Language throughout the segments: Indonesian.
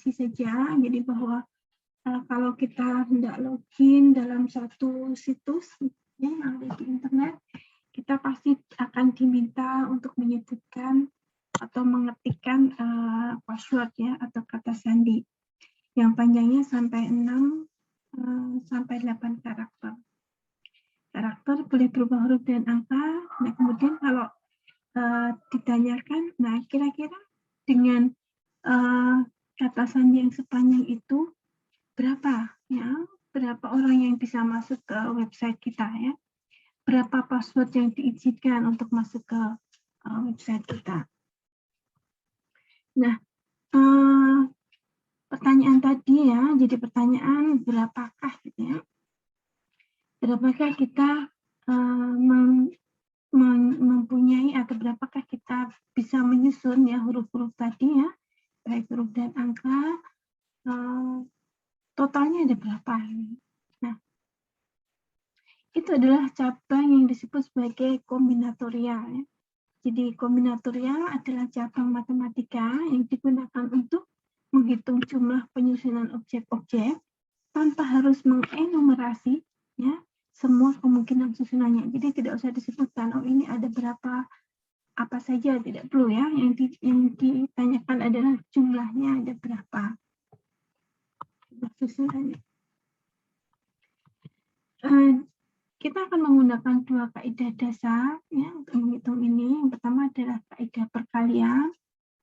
informasi saja, jadi bahwa kalau kita hendak login dalam satu situs ya, yang ada di internet, kita pasti akan diminta untuk menyebutkan atau mengetikkan password ya atau kata sandi yang panjangnya sampai 6 sampai 8 karakter. Karakter boleh berupa huruf dan angka. Nah, kemudian kalau ditanyakan, nah kira-kira dengan kata sandi yang sepanjang itu berapa ya? Berapa orang yang bisa masuk ke website kita ya? Berapa password yang diizinkan untuk masuk ke website kita? Nah, pertanyaan tadi ya, jadi pertanyaan berapakah gitu ya? Berapakah kita mempunyai atau berapakah kita bisa menyusun ya huruf-huruf tadi ya, baik huruf dan angka, totalnya ada berapa? Nah, itu adalah cabang yang disebut sebagai kombinatorial ya. Jadi kombinatorial adalah cabang matematika yang digunakan untuk menghitung jumlah penyusunan objek-objek tanpa harus mengenumerasi ya semua kemungkinan susunannya. Jadi tidak usah disebutkan oh ini ada berapa apa saja, tidak perlu ya. Yang ditanyakan adalah jumlahnya ada berapa. Susunannya. Kita akan menggunakan dua kaidah dasar ya untuk menghitung ini. Yang pertama adalah kaidah perkalian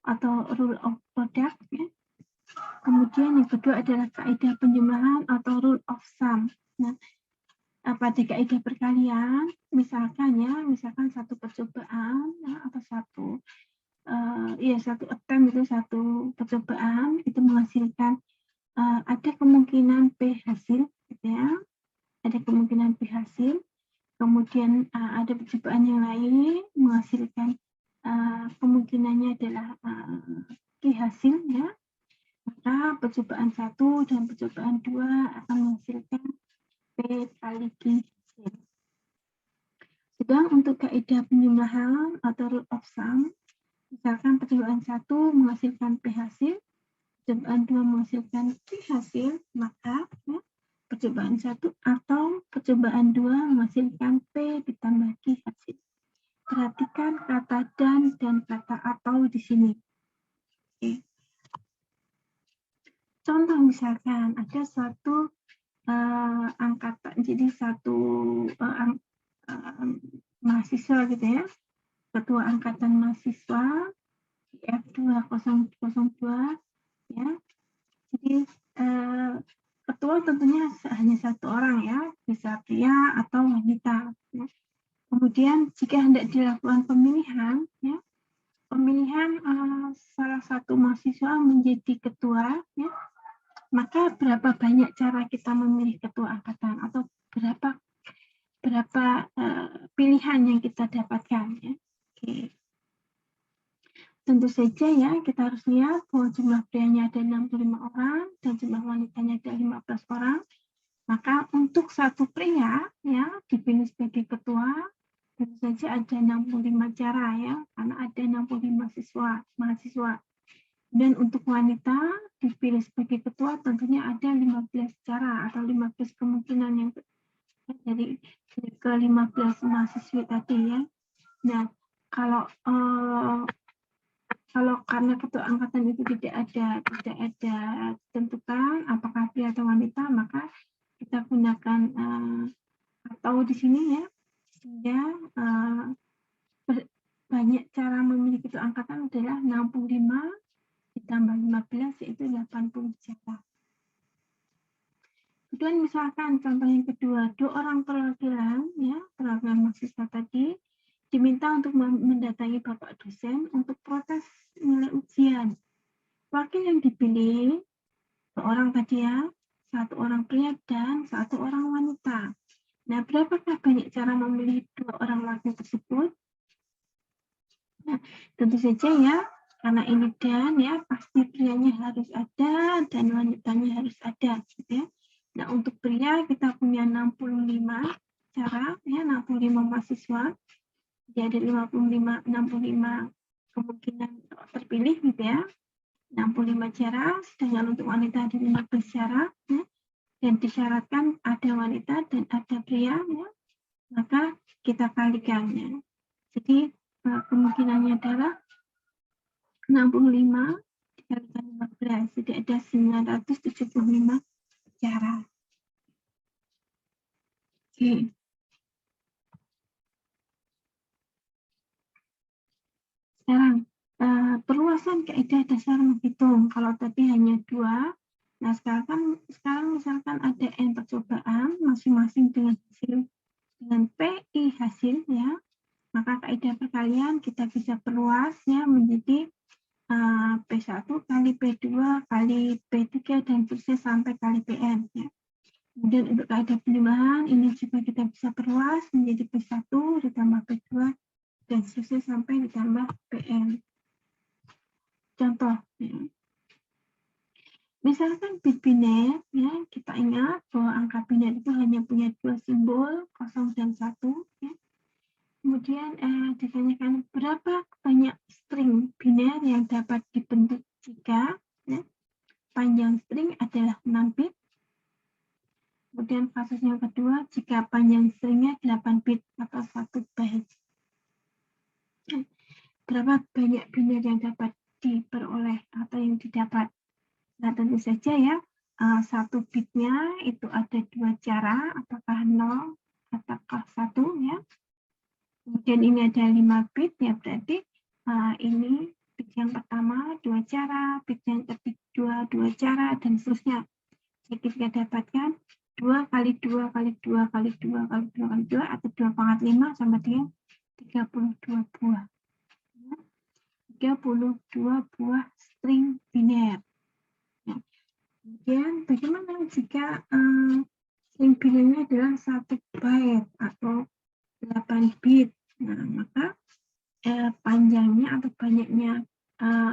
atau rule of product ya. Kemudian yang kedua adalah kaidah penjumlahan atau rule of sum. Nah, pada kaidah perkalian, misalkan satu percobaan ya, atau satu attempt itu satu percobaan itu menghasilkan ada kemungkinan P hasil gitu ya. Ada kemungkinan P hasil, kemudian ada percobaan yang lain menghasilkan kemungkinannya adalah Q hasil ya, maka percobaan 1 dan percobaan 2 akan menghasilkan P kali Q hasil. Sedang untuk kaidah penjumlahan atau rule of sum, misalkan percobaan 1 menghasilkan P hasil, percobaan 2 menghasilkan Q hasil, maka ya, percobaan 1 atau percobaan 2 menghasilkan P ditambah Q hasil. Perhatikan kata dan kata atau di sini. Oke. Contoh misalkan ada suatu angkatan, jadi satu mahasiswa gitu ya, ketua angkatan mahasiswa F2002 ya. Jadi ketua tentunya hanya satu orang ya, bisa pria atau wanita. Ya. Kemudian jika hendak dilakukan pemilihan, ya, pemilihan salah satu mahasiswa menjadi ketua, ya, maka berapa banyak cara kita memilih ketua angkatan atau berapa pilihan yang kita dapatkan, ya. Oke. Tentu saja ya kita harus lihat bahwa jumlah prianya ada 65 orang dan jumlah wanitanya ada 15 orang. Maka untuk satu pria ya dipilih sebagai ketua tentu saja ada 65 cara ya karena ada 65 mahasiswa. Dan untuk wanita dipilih sebagai ketua tentunya ada 15 cara atau 15 kemungkinan yang dari ke 15 mahasiswa tadi ya. Nah, kalau karena ketua angkatan itu tidak ada tentukan apakah pria atau wanita, maka kita gunakan atau di sini ya, sehingga banyak cara memilih ketua angkatan adalah 65 ditambah 15 yaitu 80 cara. Kemudian misalkan contoh yang kedua, 2 orang perwakilan ya, perwakilan mahasiswa tadi diminta untuk mendatangi Bapak dosen untuk protes nilai ujian. Wakil yang dipilih 2 orang tadi ya, 1 orang pria dan 1 orang wanita. Nah, berapakah banyak cara memilih 2 orang wakil tersebut? Nah, tentu saja ya, karena ini dan ya, pasti prianya harus ada dan wanitanya harus ada. Gitu ya. Nah, untuk pria kita punya 65 cara, ya 65 mahasiswa. Jadi ada 65 kemungkinan terpilih gitu ya. 65 jara, sedangkan untuk wanita ada 15 jara, ya, dan disyaratkan ada wanita dan ada pria, ya, maka kita kalikan. Ya. Jadi kemungkinannya adalah 65 dikalikan 15, jadi ada 975 jara. Oke. Sekarang perluasan kaidah dasar menghitung. Kalau tadi hanya 2, nah sekarang misalkan ada n percobaan masing-masing dengan hasil dengan PI hasil, ya, maka kaidah perkalian kita bisa perluas, ya, menjadi P1 kali P2 kali P3 dan seterusnya sampai kali PN, ya. Kemudian untuk kaidah penjumlahan ini juga kita bisa perluas menjadi P1 ditambah P2 dan seterusnya sampai ditambah PN. Contoh, ya. Misalkan bit biner, ya, kita ingat bahwa angka biner itu hanya punya 2 simbol, 0 dan 1. Ya. Kemudian ditanyakan berapa banyak string biner yang dapat dibentuk jika, ya, panjang string adalah 6 bit. Kemudian kasus yang kedua, jika panjang stringnya 8 bit atau 1 byte. Berapa banyak biner yang dapat diperoleh atau yang didapat? Nah, tentu saja, ya, 1 bitnya itu ada 2 cara, apakah 0 ataukah 1, ya. Kemudian ini ada 5 bit, ya, berarti ini bit yang pertama 2 cara, bit yang ketiga 2 cara, dan seterusnya. Jadi kita dapatkan 2 kali 2 kali 2 kali 2 kali 2 kali 2 atau 2/5 sama dengan 32 buah. 32 buah string biner. Ya. Kemudian bagaimana jika string binernya adalah 1 byte atau 8 bit? Nah, maka panjangnya atau banyaknya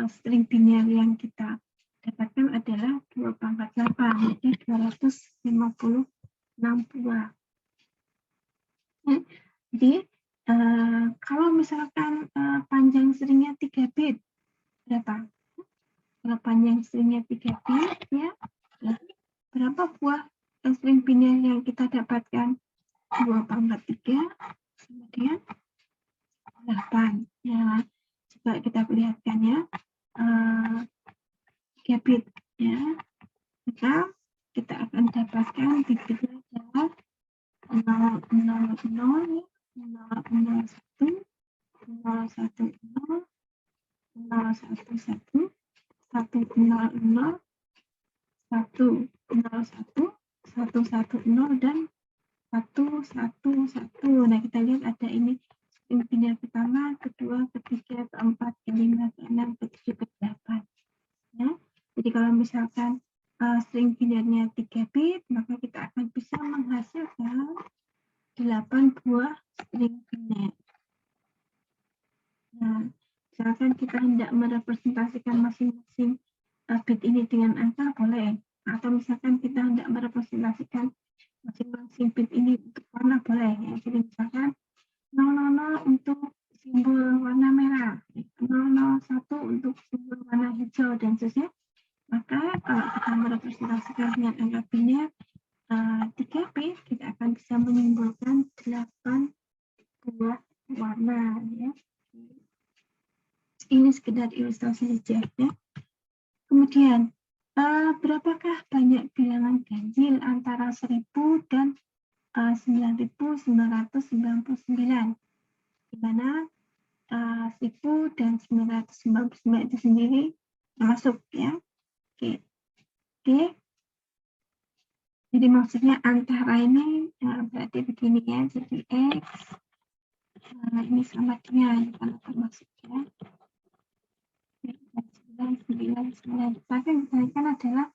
string biner yang kita dapatkan adalah 2/8, jadi 256 buah. Jadi kalau misalkan panjang stringnya 3 bit, berapa? Kalau panjang stringnya 3 bit, ya, berapa buah string biner yang kita dapatkan? 2/3, kemudian 8. Ya, coba kita perlihatkan, ya. 3 bit, ya. Maka kita akan dapatkan bit-bitnya adalah 000, 001, 010, 011, 100, 100, 101, 110, dan 111. Nah, kita lihat ada ini string biner pertama, kedua, ketiga, keempat, kelima, keenam, ketujuh, ke-8. Ya. Jadi kalau misalkan string binernya 3 bit, maka kita akan bisa menghasilkan 8 buah string biner. Nah, misalkan kita hendak merepresentasikan masing-masing bit ini dengan angka, boleh. Atau misalkan kita hendak merepresentasikan masing-masing bit ini untuk warna, boleh. Ya. Jadi misalkan 000 untuk simbol warna merah, 001 untuk simbol warna hijau, dan seterusnya. Maka kalau kita merepresentasikan dengan angka biner 3 bit, kita akan bisa menimbulkan 8 buah warna. Ya. Ini sekedar ilustrasi saja. Ya. Kemudian, berapakah banyak bilangan ganjil antara 1000 dan 9999? Di mana 1000 dan 999 itu sendiri masuk, ya. Oke. Jadi maksudnya antara ini berarti begini, ya. Jadi X ini sama dengan kalau termasuk, ya. 999. Tapi yang diberikan adalah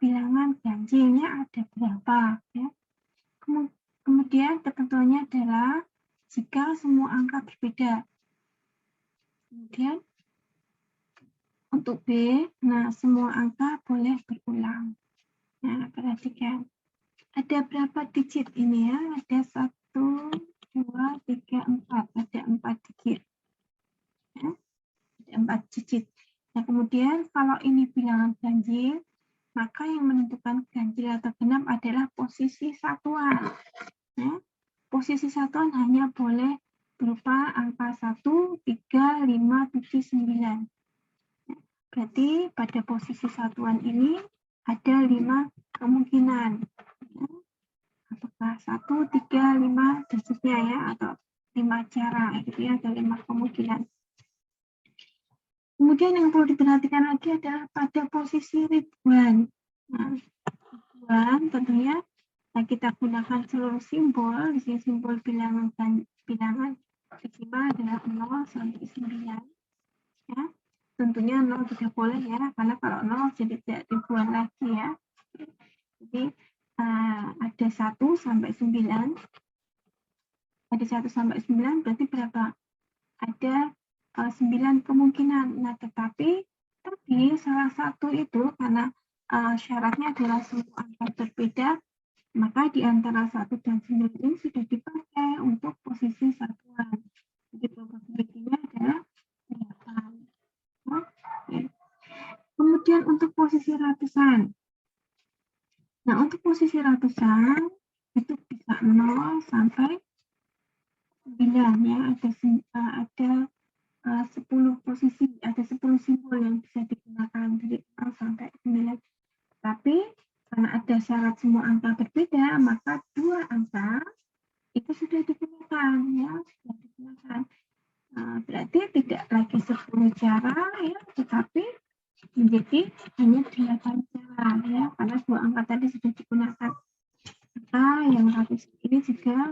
bilangan ganjilnya ada berapa, ya. Kemudian ketentuannya adalah jika semua angka berbeda. Kemudian untuk B, nah semua angka boleh berulang. Nah, perhatikan. Ada berapa digit ini, ya? Ada 1, 2, 3, 4. Ada 4 digit. Ya? Ada 4 digit. Nah, kemudian kalau ini bilangan ganjil, maka yang menentukan ganjil atau genap adalah posisi satuan. Ya. Posisi satuan hanya boleh berupa angka 1, 3, 5, 7, 9. Berarti pada posisi satuan ini ada 5 kemungkinan. Ya. Apakah 1, 3, 5, dan seterusnya ya, atau 5 cara, gitu ya, ada 5 kemungkinan. Kemudian yang perlu diperhatikan lagi adalah pada posisi ribuan. Nah, ribuan tentunya kita gunakan seluruh simbol. Di sini simbol bilangan dan bilangan maksimal adalah 0 sampai 9. Ya. Tentunya 0 tidak boleh ya, karena kalau 0 jadi tidak ribuan lagi ya. Jadi ada 1 sampai 9. Ada 1 sampai 9 berarti berapa? Ada 9 kemungkinan. Nah, tetapi salah satu itu karena syaratnya adalah semua angka berbeda, maka di antara 1 dan 9 ini sudah dipakai untuk posisi satuan. Jadi probability-nya adalah 8. Oke. Kemudian untuk posisi ratusan. Nah, untuk posisi ratusan itu bisa 0 sampai 9 ya, ada 10 posisi, ada 10 simbol yang bisa digunakan dari 0 sampai 9. Tapi karena ada syarat semua angka berbeda, maka 2 angka itu sudah digunakan ya, sudah digunakan. Berarti tidak lagi 10 cara ya, tetapi menjadi hanya 8 cara ya, karena 2 angka tadi sudah digunakan. Maka yang ratus ini juga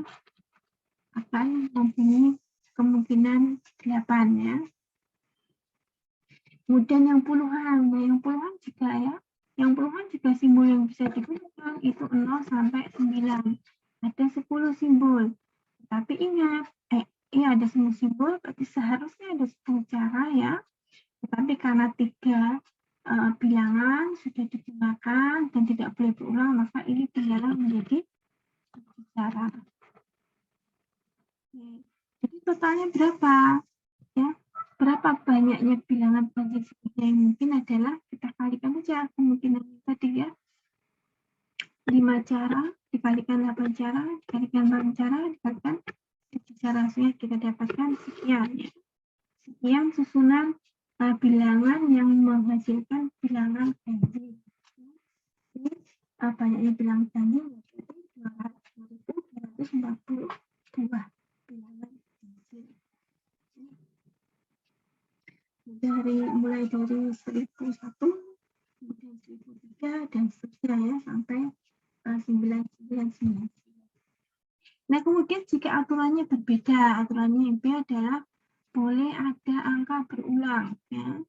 akan mempunyai kemungkinan 8 ya. Kemudian yang puluhan, nah yang puluhan juga ya, yang puluhan juga simbol yang bisa digunakan itu 0 sampai 9. Ada 10 simbol. Tapi ingat, ada 10 simbol, berarti seharusnya ada 10 cara ya. Tetapi karena 3 bilangan sudah digunakan dan tidak boleh berulang, maka ini bilangan menjadi 7 cara. Jadi totalnya berapa? Ya, berapa banyaknya bilangan ganjil sebenarnya yang mungkin adalah kita kalikan saja kemungkinan tadi ya. 5 cara dikalikan 8 cara, dikalikan 8 cara, dikalikan 7 cara, sehingga kita dapatkan sekian ya. Sekian susunan bilangan yang menghasilkan bilangan ganjil. Ini banyaknya bilangan ganjil yaitu 242 bilangan ganjil. Mulai dari 1001, kemudian 1003 dan seterusnya ya sampai 999. Nah, kemudian jika aturannya berbeda, aturannya yang B adalah boleh ada angka berulang ya.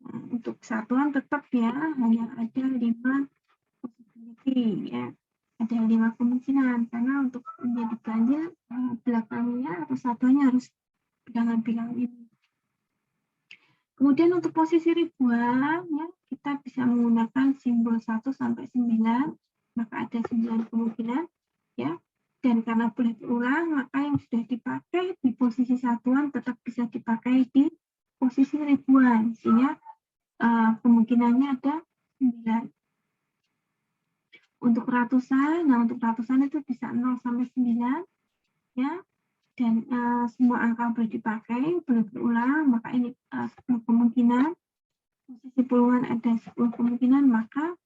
Nah, untuk satuan tetap ya hanya ada 5 possibility ya. Ada 5 kemungkinan karena untuk menjadi ganjil belakangnya atau satuannya harus bilangan-bilangan ini. Kemudian untuk posisi ribuan, ya, kita bisa menggunakan simbol 1 sampai 9, maka ada 9 kemungkinan, ya. Dan karena boleh berulang, maka yang sudah dipakai di posisi satuan tetap bisa dipakai di posisi ribuan, sehingga kemungkinannya ada 9. Untuk ratusan, nah untuk ratusan itu bisa 0 sampai 9, ya. Dan semua angka boleh dipakai, boleh berulang, maka ini 10 kemungkinan. Posisi puluhan ada 10 kemungkinan, maka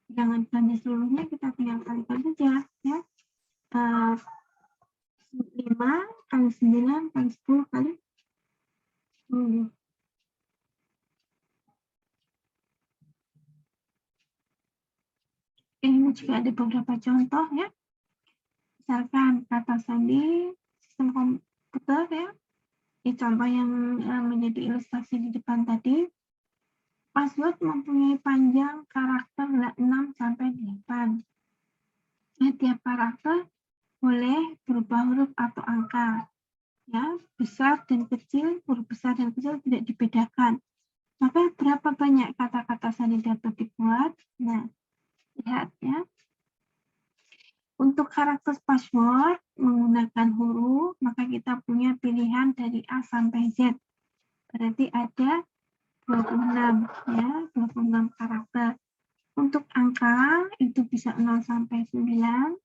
jangan ganjil seluruhnya kita tinggal kalikan saja ya. 5 kali 9 kali 10 kali 10. Ini juga ada beberapa contoh ya. Misalkan kata sandi sistem komputer ya. Ini contoh yang menjadi ilustrasi di depan tadi. Password mempunyai panjang karakter 6 sampai 8. Nah, tiap karakter boleh berupa huruf atau angka. Ya, besar dan kecil, huruf besar dan kecil tidak dibedakan. Maka berapa banyak kata-kata sandi dapat dibuat? Nah, lihat ya. Untuk karakter password menggunakan huruf, maka kita punya pilihan dari A sampai Z. Berarti ada 26 ya, 26 karakter. Untuk angka itu bisa 0 sampai 9.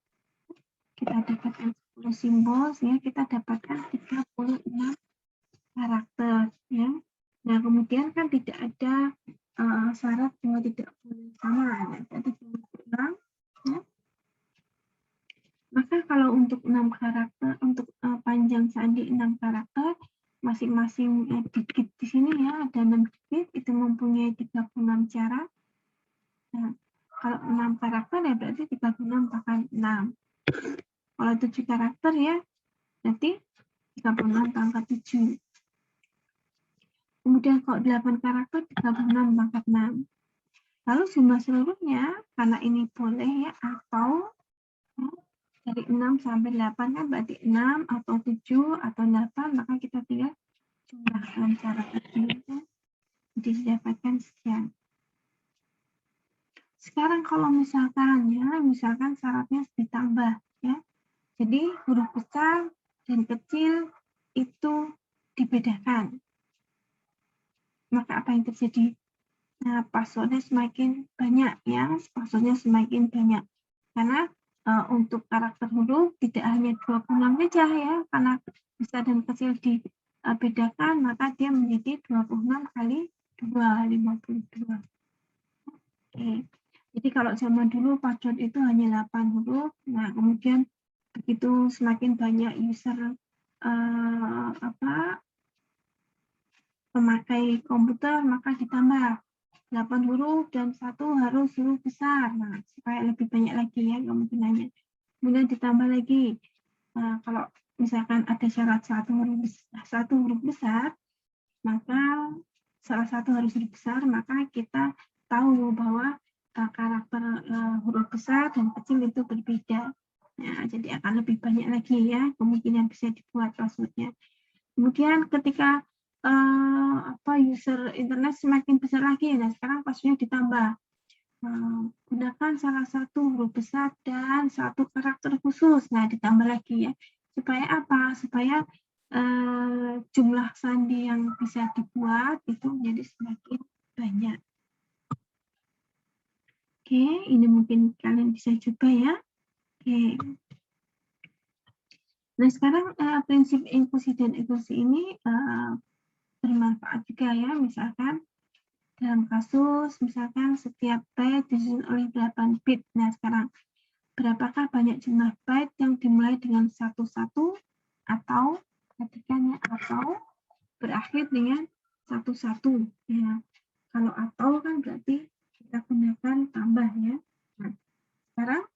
Kita dapatkan 10 simbol ya, kita dapatkan 36 karakter ya. Nah, kemudian kan tidak ada syarat bahwa tidak boleh sama, ya, jadi kurang ya. Maka kalau untuk 6 karakter, untuk panjang sandi 6 karakter, masing-masing digit di sini ya, ada 6 digit, itu mempunyai 36 cara. Nah, kalau 6 karakter ya berarti 36 tambah 6. Kalau 7 karakter ya, berarti 36 pangkat 7. Kemudian kalau 8 karakter, 36 pangkat 6. Lalu jumlah seluruhnya, karena ini boleh ya, atau ya, dari 6 sampai 8 kan berarti 6 atau 7 atau 8, maka kita tinggal jumlahkan cara tadi. Ya. Jadi didapatkan sekian. Sekarang kalau misalkan ya, misalkan syaratnya ditambah ya. Jadi huruf besar dan kecil itu dibedakan. Maka apa yang terjadi? Nah, passwordnya semakin banyak ya, passwordnya semakin banyak. Karena untuk karakter huruf tidak hanya 26 saja ya, karena besar dan kecil dibedakan, maka dia menjadi 26 kali 2, 52. Oke. Jadi kalau zaman dulu password itu hanya 8 huruf, nah kemudian begitu semakin banyak user pemakai komputer, maka ditambah 8 huruf dan 1 harus huruf besar. Nah, supaya lebih banyak lagi ya kemungkinannya. Kemudian ditambah lagi, kalau misalkan ada syarat satu huruf besar, maka salah satu harus huruf besar, maka kita tahu bahwa karakter huruf besar dan kecil itu berbeda. Nah, jadi akan lebih banyak lagi ya kemungkinan bisa dibuat passwordnya. Kemudian ketika user internet semakin besar lagi, nah sekarang passwordnya ditambah. Gunakan salah satu huruf besar dan satu karakter khusus. Nah, ditambah lagi ya. Supaya apa? Supaya jumlah sandi yang bisa dibuat itu menjadi semakin banyak. Oke, ini mungkin kalian bisa coba ya. Oke. Nah, sekarang prinsip inklusi dan eksklusi ini bermanfaat juga ya. Misalkan dalam kasus, misalkan setiap byte disusun oleh 8 bit. Nah, sekarang berapakah banyak jumlah byte yang dimulai dengan 11 atau ketikannya atau berakhir dengan 11 ya. Kalau atau kan berarti kita gunakan tambah ya. Nah, sekarang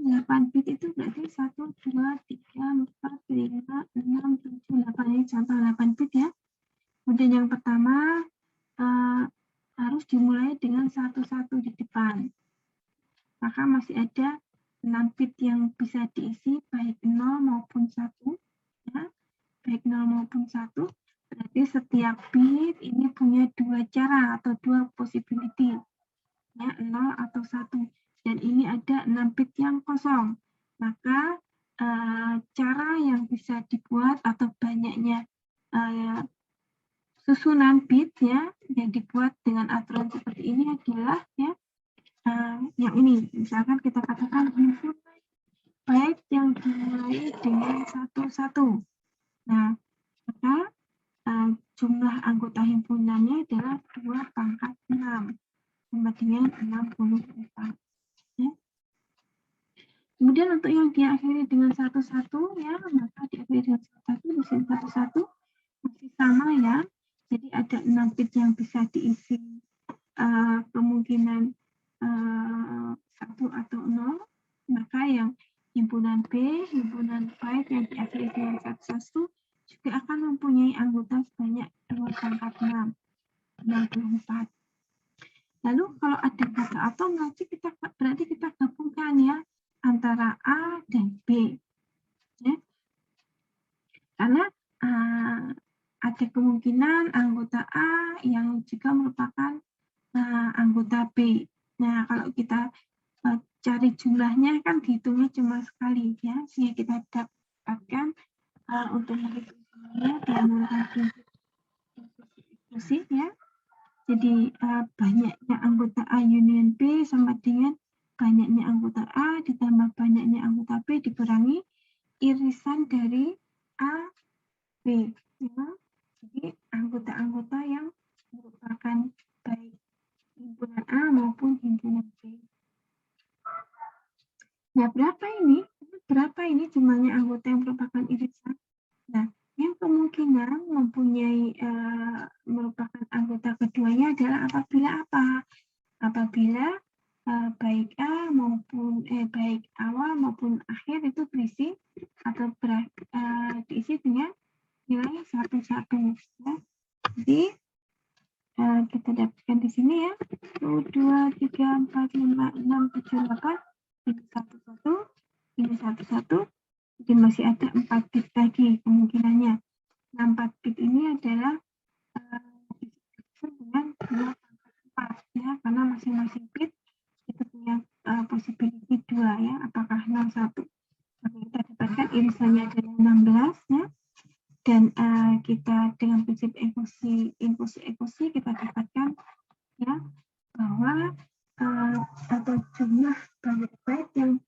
8 bit itu berarti 1, 2, 3, 4, 5, 6, 7, 8. Ini contoh 8 bit ya. Kemudian yang pertama harus dimulai dengan 11 di depan. Maka masih ada 6 bit yang bisa diisi baik 0 maupun 1 ya. Baik 0 maupun 1, berarti setiap bit ini punya 2 cara atau 2 possibility ya, 0 atau 1, dan ini ada 6 bit yang kosong. Maka cara yang bisa dibuat atau banyaknya susunan bit ya yang dibuat dengan aturan seperti ini adalah ya yang ini, misalkan kita katakan himpunan byte yang dimulai dengan 11. Nah, maka jumlah anggota himpunannya adalah 2 pangkat 6 sama dengan 64. Ya. Kemudian untuk yang diakhiri dengan 11 ya, maka diakhiri dengan 11 di sini 11 masih sama ya. Jadi ada 6 bit yang bisa diisi kemungkinan 1 atau 0, maka yang himpunan B, himpunan byte yang diakhiri dengan 11 juga akan mempunyai anggota sebanyak 2 pangkat 6, 64. Lalu kalau ada kata atau berarti kita gabungkan ya antara A dan B. Ya. Karena ada kemungkinan anggota A yang juga merupakan anggota B. Nah, kalau kita cari jumlahnya kan dihitungnya cuma sekali ya, sehingga kita dapatkan untuk menghitung jumlahnya dengan menggunakan prinsip eksklusif ya. Jadi banyaknya anggota A union B sama dengan banyaknya anggota A ditambah banyaknya anggota B dikurangi irisan dari A, B. Ya. Jadi anggota-anggota yang merupakan baik himpunan A maupun himpunan B. Nah, berapa ini? Berapa ini jumlahnya anggota yang merupakan irisan? Nah, yang kemungkinan mempunyai merupakan anggota keduanya adalah apabila apa? Apabila baik A maupun baik awal maupun akhir itu berisi atau diisi dengan nilai 1-1 ya. Jadi kita dapatkan di sini ya 1, 2, 3, 4, 5, 6, 7, 8 ini 1-1 ini 1-1 jadi masih ada 4 bit lagi kemungkinannya. Nah, 4 bit ini adalah dengan 2/4 ya, karena masing-masing bit itu punya possibility 2 ya, apakah 0, 1. Maka kita dapatkan irisannya adalah 16 ya. Dan kita dengan prinsip inkusi kita dapatkan ya bahwa atau jumlah byte yang